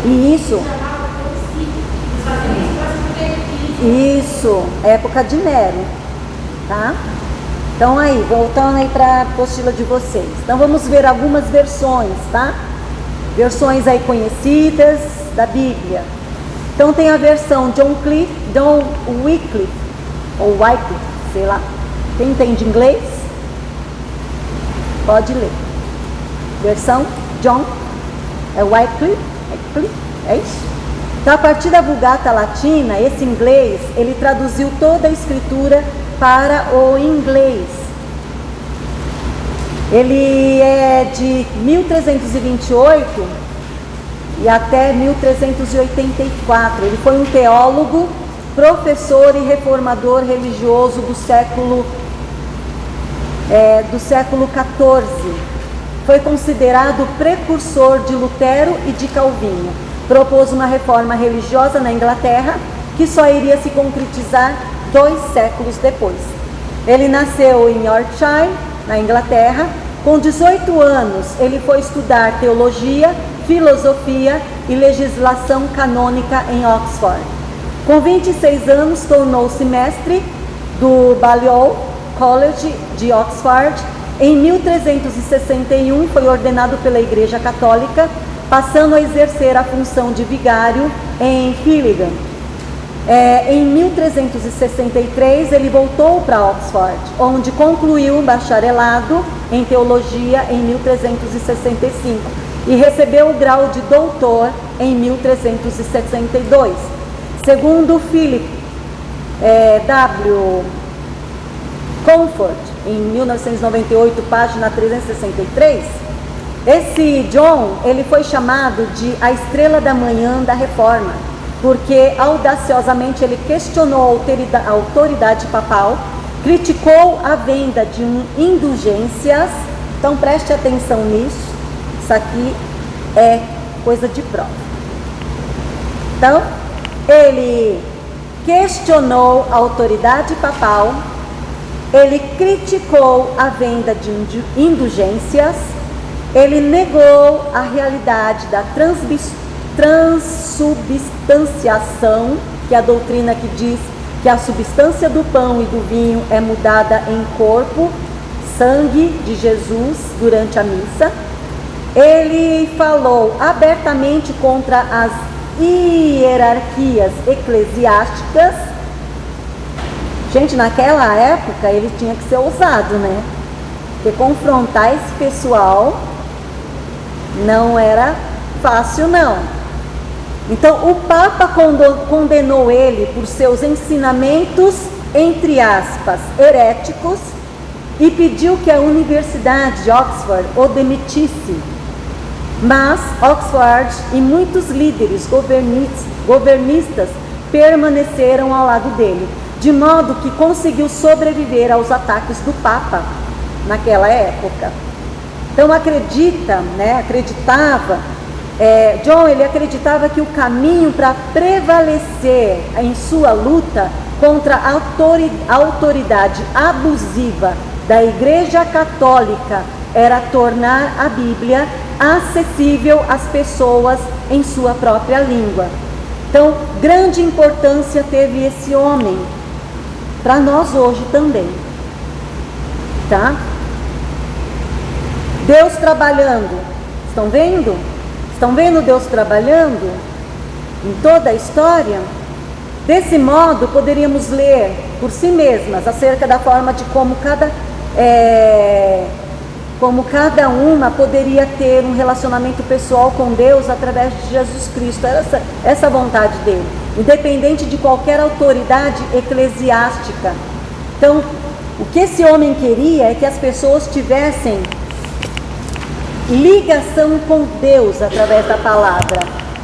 isso, época de Nero, tá? Então aí, voltando aí para a apostila de vocês. Então vamos ver algumas versões, tá? Versões aí conhecidas da Bíblia. Então tem a versão John Wycliffe, ou Wycliffe, sei lá. Quem entende inglês? Pode ler. Versão John Wycliffe, é isso? Então, a partir da Vulgata Latina, esse inglês, ele traduziu toda a escritura para o inglês. Ele é de 1328 e até 1384. Ele foi um teólogo, professor e reformador religioso do século XIV. Foi considerado precursor de Lutero e de Calvino. Propôs uma reforma religiosa na Inglaterra que só iria se concretizar 2 séculos depois. Ele nasceu em Yorkshire, na Inglaterra. Com 18 anos, ele foi estudar teologia, filosofia e legislação canônica em Oxford. Com 26 anos, tornou-se mestre do Balliol College de Oxford. Em 1361, foi ordenado pela Igreja Católica, passando a exercer a função de vigário em Gillingham. Em 1363, ele voltou para Oxford, onde concluiu um bacharelado em teologia em 1365 e recebeu o grau de doutor em 1362. Segundo Philip W. Comfort, em 1998, página 363, esse John, ele foi chamado de a estrela da manhã da reforma, porque audaciosamente ele questionou a autoridade papal, criticou a venda de indulgências. Então preste atenção nisso, isso aqui é coisa de prova. Então, ele questionou a autoridade papal, ele criticou a venda de indulgências, ele negou a realidade da transubstanciação, que é a doutrina que diz que a substância do pão e do vinho é mudada em corpo, sangue de Jesus durante a missa. Ele falou abertamente contra as hierarquias eclesiásticas. Gente, naquela época ele tinha que ser ousado, né? Porque confrontar esse pessoal não era fácil, não. Então o Papa condenou ele por seus ensinamentos, entre aspas, heréticos, e pediu que a Universidade de Oxford o demitisse. Mas Oxford e muitos líderes governistas permaneceram ao lado dele, de modo que conseguiu sobreviver aos ataques do Papa naquela época. Então John, ele acreditava que o caminho para prevalecer em sua luta contra a autoridade abusiva da Igreja Católica era tornar a Bíblia acessível às pessoas em sua própria língua. Então, grande importância teve esse homem para nós hoje também, tá? Deus trabalhando, estão vendo? Estão vendo Deus trabalhando em toda a história? Desse modo, poderíamos ler por si mesmas acerca da forma de como cada uma poderia ter um relacionamento pessoal com Deus através de Jesus Cristo. Era essa a vontade dele, independente de qualquer autoridade eclesiástica. Então, o que esse homem queria é que as pessoas tivessem ligação com Deus através da palavra,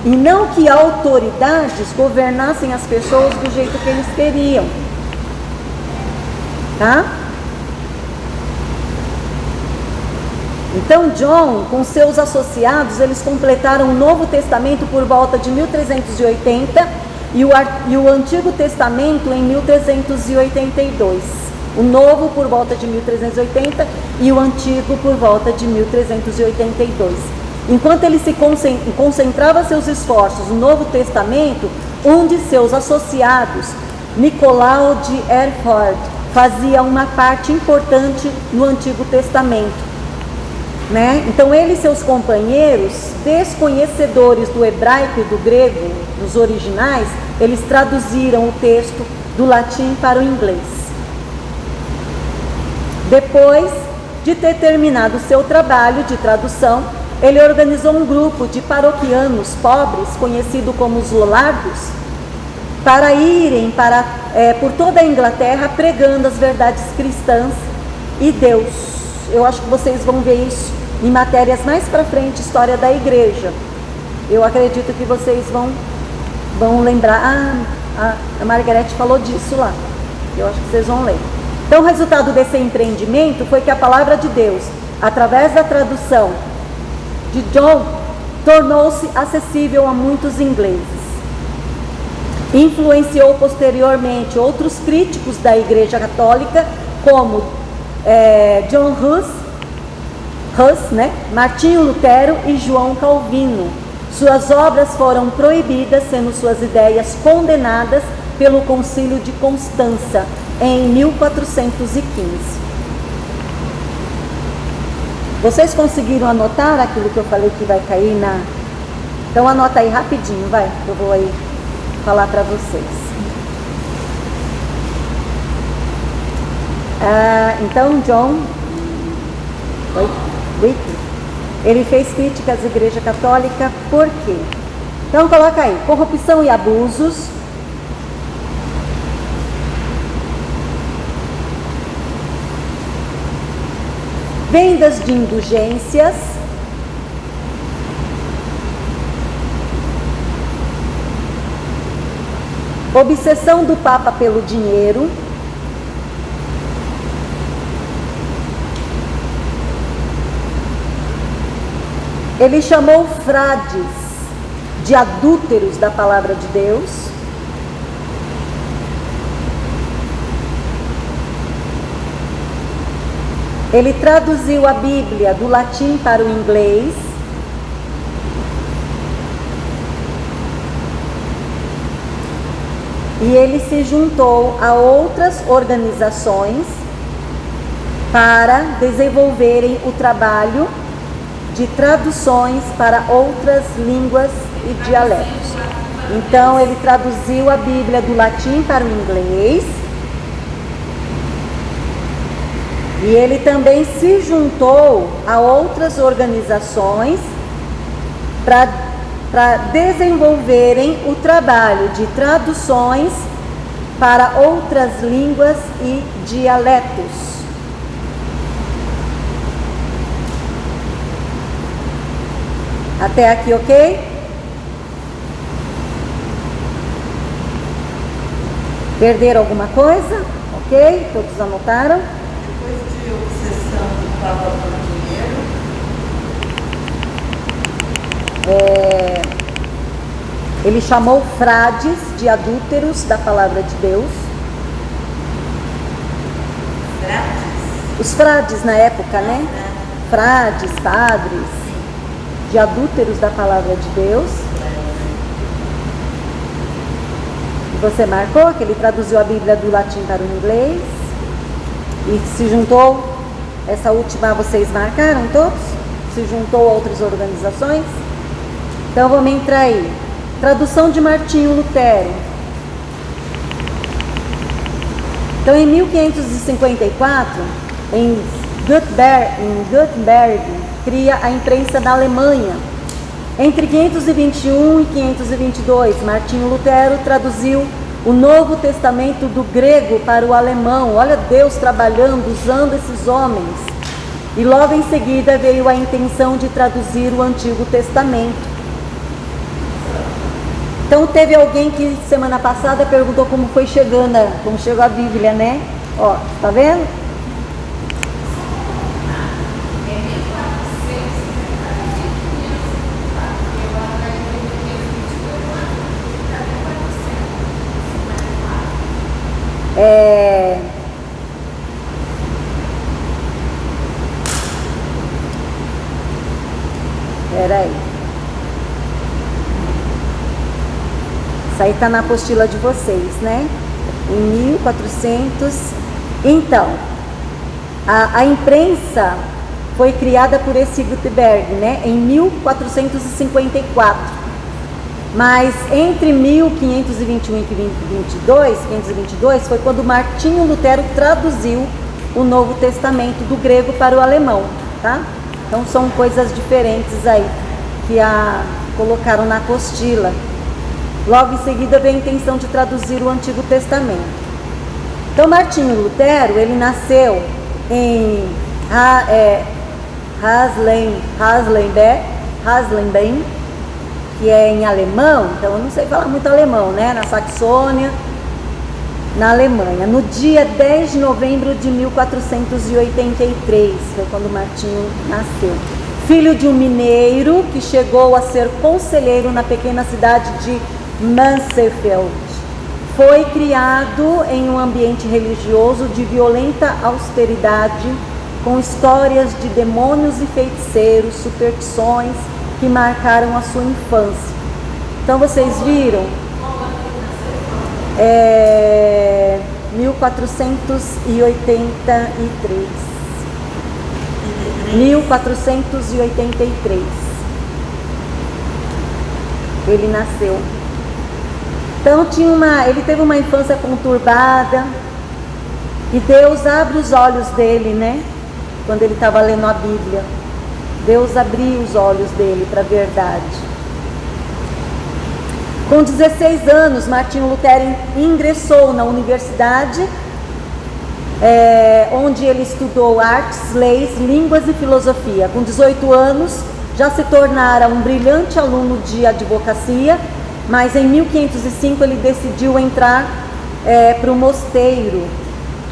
e não que autoridades governassem as pessoas do jeito que eles queriam, tá? Então John, com seus associados, eles completaram o Novo Testamento por volta de 1380 e o Antigo Testamento em 1382. O novo por volta de 1380 e o antigo por volta de 1382. Enquanto ele se concentrava seus esforços no Novo Testamento, um de seus associados, Nicolau de Herford, fazia uma parte importante no Antigo Testamento. Então ele e seus companheiros, desconhecedores do hebraico e do grego, nos originais, eles traduziram o texto do latim para o inglês. Depois de ter terminado seu trabalho de tradução, ele organizou um grupo de paroquianos pobres, conhecido como os Lollardos, para irem por toda a Inglaterra pregando as verdades cristãs e Deus. Eu acho que vocês vão ver isso em matérias mais para frente, história da igreja. Eu acredito que vocês vão lembrar. A Margarete falou disso lá. Eu acho que vocês vão ler. Então, o resultado desse empreendimento foi que a palavra de Deus, através da tradução de John, tornou-se acessível a muitos ingleses. Influenciou posteriormente outros críticos da Igreja Católica, como John Hus, Martinho Lutero e João Calvino. Suas obras foram proibidas, sendo suas ideias condenadas pelo Concílio de Constança em 1415. Vocês conseguiram anotar aquilo que eu falei que vai cair na... Então anota aí rapidinho, vai, eu vou aí falar para vocês. Então John Wycliffe, ele fez críticas à Igreja Católica, por quê? Então coloca aí, corrupção e abusos, vendas de indulgências, obsessão do Papa pelo dinheiro, ele chamou frades de adúlteros da palavra de Deus. Ele traduziu a Bíblia do latim para o inglês. E ele se juntou a outras organizações para desenvolverem o trabalho de traduções para outras línguas e dialetos. Então, ele traduziu a Bíblia do latim para o inglês. E ele também se juntou a outras organizações para desenvolverem o trabalho de traduções para outras línguas e dialetos. Até aqui, ok? Perderam alguma coisa? Ok? Todos anotaram? Depois de obsessão do Papa por dinheiro, ele chamou frades de adúlteros da palavra de Deus. frades? Os frades na época, né? Frades, padres, de adúlteros da palavra de Deus. E você marcou que ele traduziu a Bíblia do latim para o inglês e se juntou, essa última vocês marcaram todos? Se juntou a outras organizações? Então vamos entrar aí. Tradução de Martinho Lutero. Então em 1554, em Gutenberg, cria a imprensa da Alemanha. Entre 521 e 522, Martinho Lutero traduziu o Novo Testamento do grego para o alemão. Olha Deus trabalhando, usando esses homens. E logo em seguida veio a intenção de traduzir o Antigo Testamento. Então teve alguém que semana passada perguntou como chegou a Bíblia, né? Ó, tá vendo? Isso aí está na apostila de vocês, né? Em 1400. Então, a imprensa foi criada por esse Gutenberg, né? Em 1454. Mas entre 1521 e 522 foi quando Martinho Lutero traduziu o Novo Testamento do grego para o alemão, tá? Então são coisas diferentes aí que colocaram na apostila. Logo em seguida veio a intenção de traduzir o Antigo Testamento. Então Martinho Lutero, ele nasceu em Haslemben, que é em alemão, então eu não sei falar muito alemão, né? Na Saxônia, na Alemanha, no dia 10 de novembro de 1483, foi quando Martinho nasceu. Filho de um mineiro que chegou a ser conselheiro na pequena cidade de Mansfeld. Foi criado em um ambiente religioso de violenta austeridade, com histórias de demônios e feiticeiros, superstições que marcaram a sua infância. Então vocês viram? 1483. 1483. Ele nasceu. Então ele teve uma infância conturbada. E Deus abre os olhos dele, né? Quando ele estava lendo a Bíblia. Deus abriu os olhos dele para a verdade. Com 16 anos, Martinho Lutero ingressou na universidade, onde ele estudou artes, leis, línguas e filosofia. Com 18 anos, já se tornara um brilhante aluno de advocacia, mas em 1505 ele decidiu entrar para o mosteiro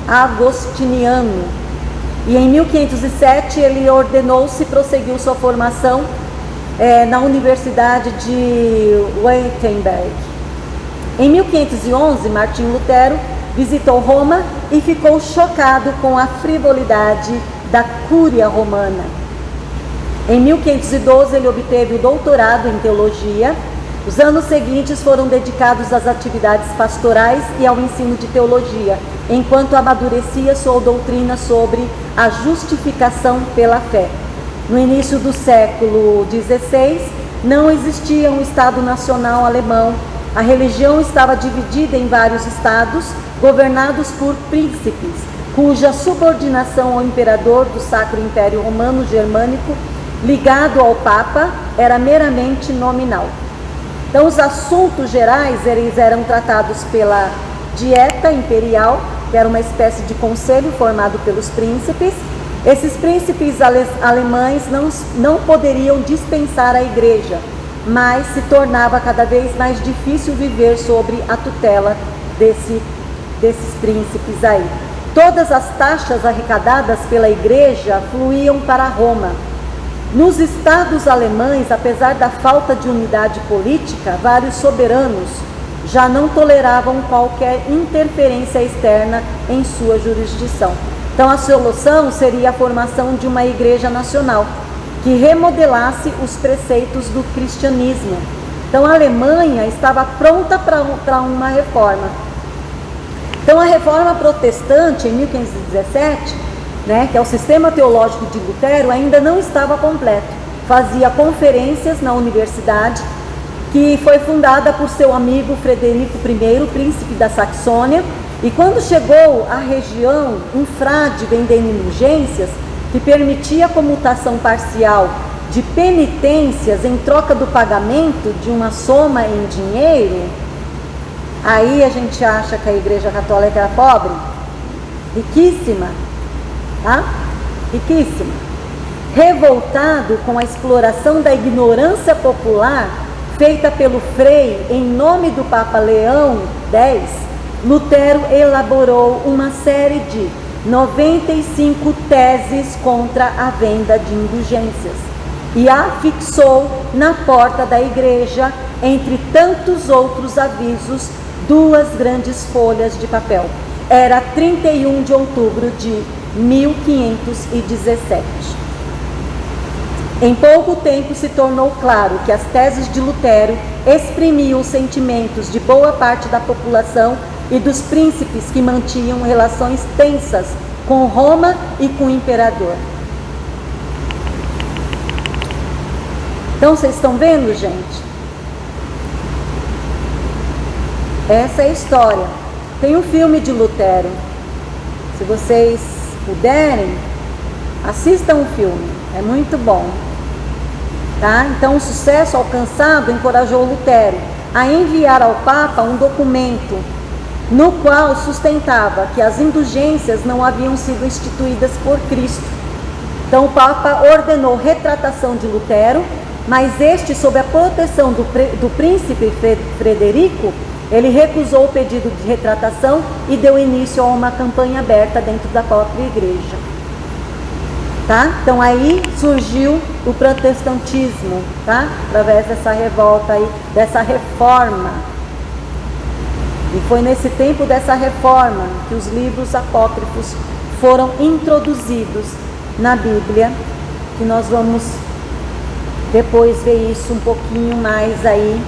agostiniano. E em 1507 ele ordenou-se e prosseguiu sua formação na Universidade de Wittenberg. Em 1511, Martinho Lutero visitou Roma e ficou chocado com a frivolidade da Cúria Romana. Em 1512 ele obteve o doutorado em teologia. Os anos seguintes foram dedicados às atividades pastorais e ao ensino de teologia, enquanto amadurecia sua doutrina sobre a justificação pela fé. No início do século XVI, não existia um Estado nacional alemão. A religião estava dividida em vários estados, governados por príncipes, cuja subordinação ao imperador do Sacro Império Romano Germânico, ligado ao Papa, era meramente nominal. Então, os assuntos gerais eles eram tratados pela Dieta Imperial, que era uma espécie de conselho formado pelos príncipes. Esses príncipes alemães não poderiam dispensar a igreja, mas se tornava cada vez mais difícil viver sob a tutela desses príncipes aí. Todas as taxas arrecadadas pela igreja fluíam para Roma. Nos estados alemães, apesar da falta de unidade política, vários soberanos já não toleravam qualquer interferência externa em sua jurisdição. Então a solução seria a formação de uma igreja nacional, que remodelasse os preceitos do cristianismo. Então a Alemanha estava pronta para uma reforma. Então a reforma protestante, em 1517, que é o sistema teológico de Lutero, ainda não estava completo. Fazia conferências na universidade, que foi fundada por seu amigo Frederico I, príncipe da Saxônia, e quando chegou à região, um frade vendendo indulgências, que permitia a comutação parcial de penitências em troca do pagamento de uma soma em dinheiro. Aí a gente acha que a Igreja Católica era pobre? Riquíssima. Tá? Riquíssima. Revoltado com a exploração da ignorância popular feita pelo Frei em nome do Papa Leão X, Lutero elaborou uma série de 95 teses contra a venda de indulgências e a fixou na porta da igreja, entre tantos outros avisos, 2 grandes folhas de papel. Era 31 de outubro de 1517. Em pouco tempo se tornou claro que as teses de Lutero exprimiu os sentimentos de boa parte da população e dos príncipes que mantinham relações tensas com Roma e com o imperador. Então, vocês estão vendo, gente? Essa é a história. Tem um filme de Lutero. Se vocês puderem, assistam o filme. É muito bom. Tá? Então, o sucesso alcançado encorajou Lutero a enviar ao Papa um documento no qual sustentava que as indulgências não haviam sido instituídas por Cristo. Então, o Papa ordenou retratação de Lutero, mas este, sob a proteção do príncipe Frederico, ele recusou o pedido de retratação e deu início a uma campanha aberta dentro da própria igreja. Tá? Então aí surgiu o protestantismo, tá? Através dessa revolta aí, dessa reforma. E foi nesse tempo dessa reforma que os livros apócrifos foram introduzidos na Bíblia, que nós vamos depois ver isso um pouquinho mais aí,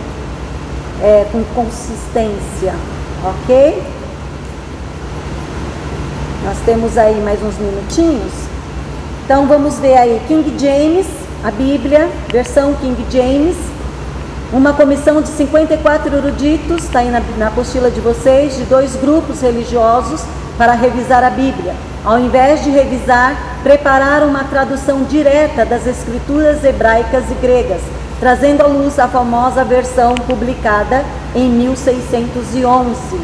com consistência, ok? Nós temos aí mais uns minutinhos. Então vamos ver aí King James, a Bíblia, versão King James, uma comissão de 54 eruditos, está aí na apostila de vocês, de 2 grupos religiosos para revisar a Bíblia. Ao invés de revisar, prepararam uma tradução direta das escrituras hebraicas e gregas, trazendo à luz a famosa versão publicada em 1611.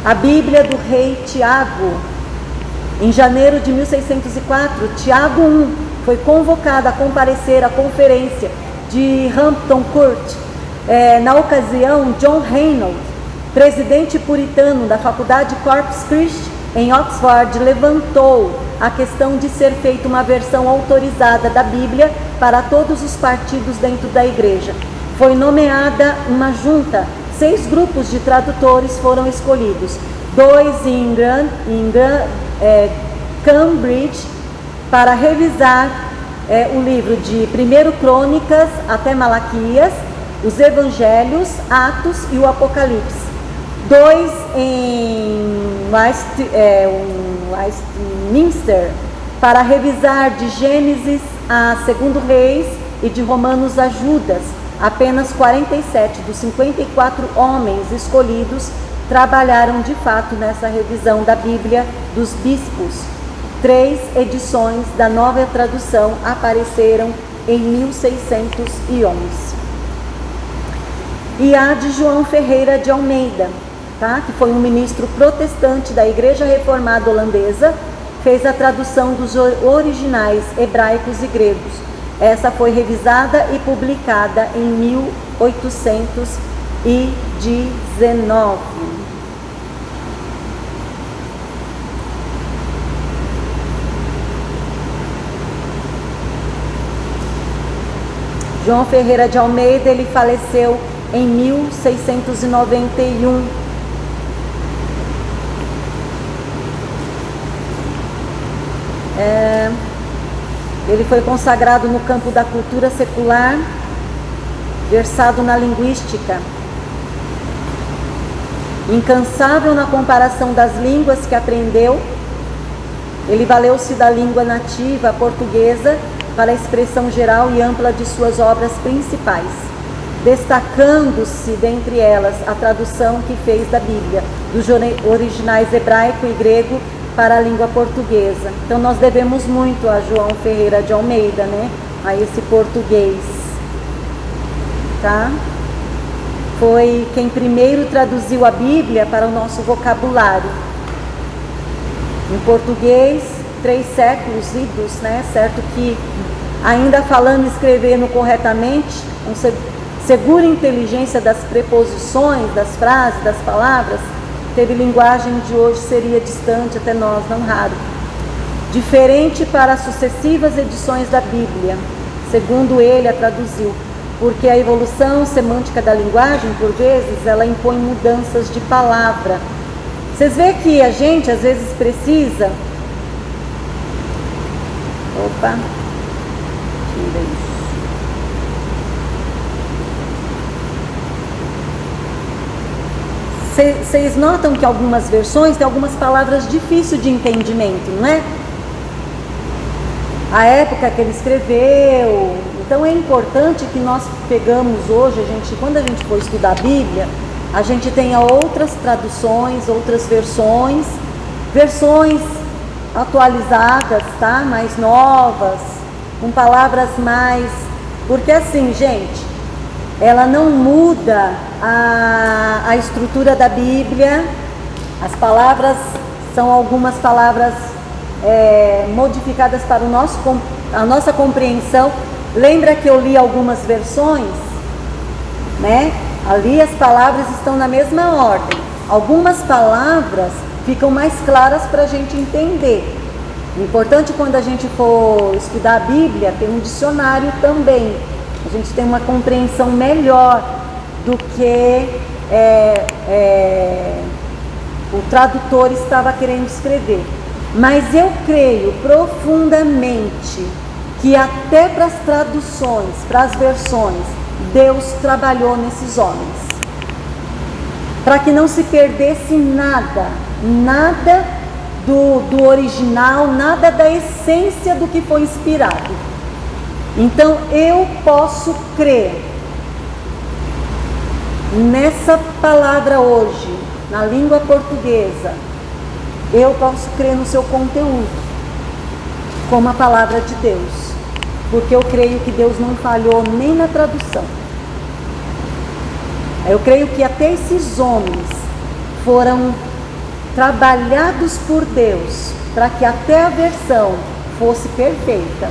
A Bíblia do rei Tiago. Em janeiro de 1604, Tiago I foi convocado a comparecer à conferência de Hampton Court. Na ocasião, John Reynolds, presidente puritano da faculdade Corpus Christi em Oxford, levantou a questão de ser feita uma versão autorizada da Bíblia para todos os partidos dentro da igreja. Foi nomeada uma junta, 6 grupos de tradutores foram escolhidos, 2 em Cambridge, para revisar o livro de 1 Crônicas até Malaquias, os Evangelhos, Atos e o Apocalipse. 2 em Westminster, para revisar de Gênesis a 2 Reis e de Romanos a Judas. Apenas 47 dos 54 homens escolhidos trabalharam de fato nessa revisão da Bíblia dos bispos. 3 edições da nova tradução apareceram em 1611. E a de João Ferreira de Almeida, tá? Que foi um ministro protestante da Igreja Reformada Holandesa, fez a tradução dos originais hebraicos e gregos. Essa foi revisada e publicada em 1819. João Ferreira de Almeida, ele faleceu em 1691. Ele foi consagrado no campo da cultura secular, versado na linguística, incansável na comparação das línguas que aprendeu. Ele valeu-se da língua nativa portuguesa para a expressão geral e ampla de suas obras principais, destacando-se dentre elas a tradução que fez da Bíblia, dos originais hebraico e grego para a língua portuguesa. Então nós devemos muito a João Ferreira de Almeida, né? A esse português, tá? Foi quem primeiro traduziu a Bíblia para o nosso vocabulário. Em português, 3 séculos idos, né? Certo que ainda falando e escrevendo corretamente, com segura inteligência das preposições, das frases, das palavras, teve linguagem de hoje seria distante até nós, não raro. Diferente para as sucessivas edições da Bíblia, segundo ele a traduziu, porque a evolução semântica da linguagem, por vezes, ela impõe mudanças de palavra. Vocês veem que a gente, às vezes, precisa... Opa! Tira isso. Vocês notam que algumas versões têm algumas palavras difíceis de entendimento, não é? A época que ele escreveu. Então é importante que nós pegamos hoje, quando a gente for estudar a Bíblia, a gente tenha outras traduções, outras versões atualizadas, tá? Mais novas, com palavras mais... Porque assim, gente, ela não muda a estrutura da Bíblia. As palavras são algumas palavras modificadas para a nossa compreensão. Lembra que eu li algumas versões, né? Ali as palavras estão na mesma ordem. Algumas palavras ficam mais claras para a gente entender. O importante quando a gente for estudar a Bíblia, tem um dicionário também. A gente tem uma compreensão melhor do que o tradutor estava querendo escrever. Mas eu creio profundamente que até para as traduções, para as versões, Deus trabalhou nesses homens, para que não se perdesse nada do original, nada da essência do que foi inspirado. Então eu posso crer nessa palavra hoje, na língua portuguesa, eu posso crer no seu conteúdo, como a palavra de Deus, porque eu creio que Deus não falhou nem na tradução. Eu creio que até esses homens foram trabalhados por Deus para que até a versão fosse perfeita.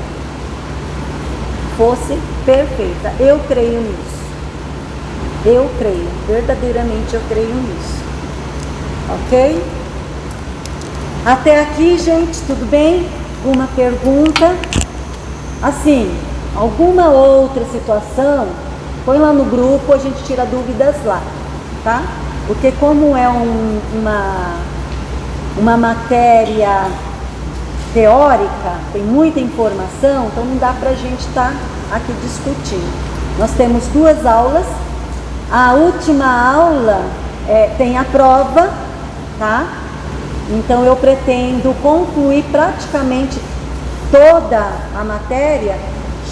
Eu creio nisso. Eu creio, verdadeiramente eu creio nisso. Ok? Até aqui, gente, tudo bem? Uma pergunta? Assim, alguma outra situação, põe lá no grupo, a gente tira dúvidas lá, tá? Porque como é uma matéria teórica, tem muita informação, então não dá pra gente estar aqui discutindo. Nós temos 2 aulas, a última aula tem a prova, tá? Então eu pretendo concluir praticamente toda a matéria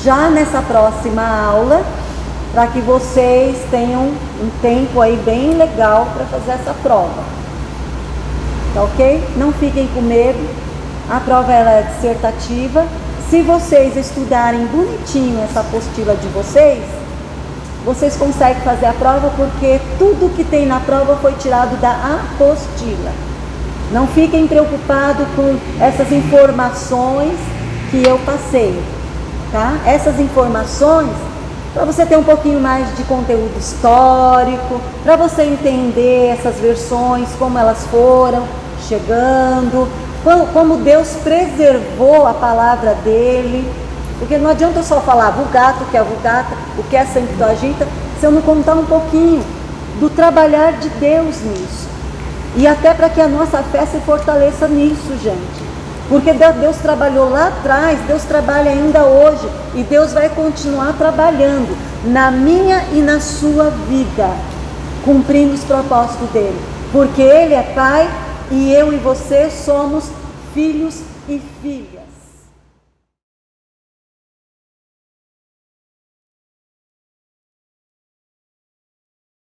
já nessa próxima aula, para que vocês tenham um tempo aí bem legal para fazer essa prova, tá ok? Não fiquem com medo, a prova ela é dissertativa. Se vocês estudarem bonitinho essa apostila de vocês conseguem fazer a prova, porque tudo que tem na prova foi tirado da apostila. Não fiquem preocupados com essas informações que eu passei, tá? Essas informações, para você ter um pouquinho mais de conteúdo histórico, para você entender essas versões, como elas foram chegando, como Deus preservou a palavra dele. Porque não adianta eu só falar Vulgata, o que é Vulgata, o que é Septuaginta, se eu não contar um pouquinho do trabalhar de Deus nisso. E até para que a nossa fé se fortaleça nisso, gente. Porque Deus trabalhou lá atrás, Deus trabalha ainda hoje, e Deus vai continuar trabalhando na minha e na sua vida, cumprindo os propósitos dele. Porque Ele é Pai e eu e você somos filhos e filhas.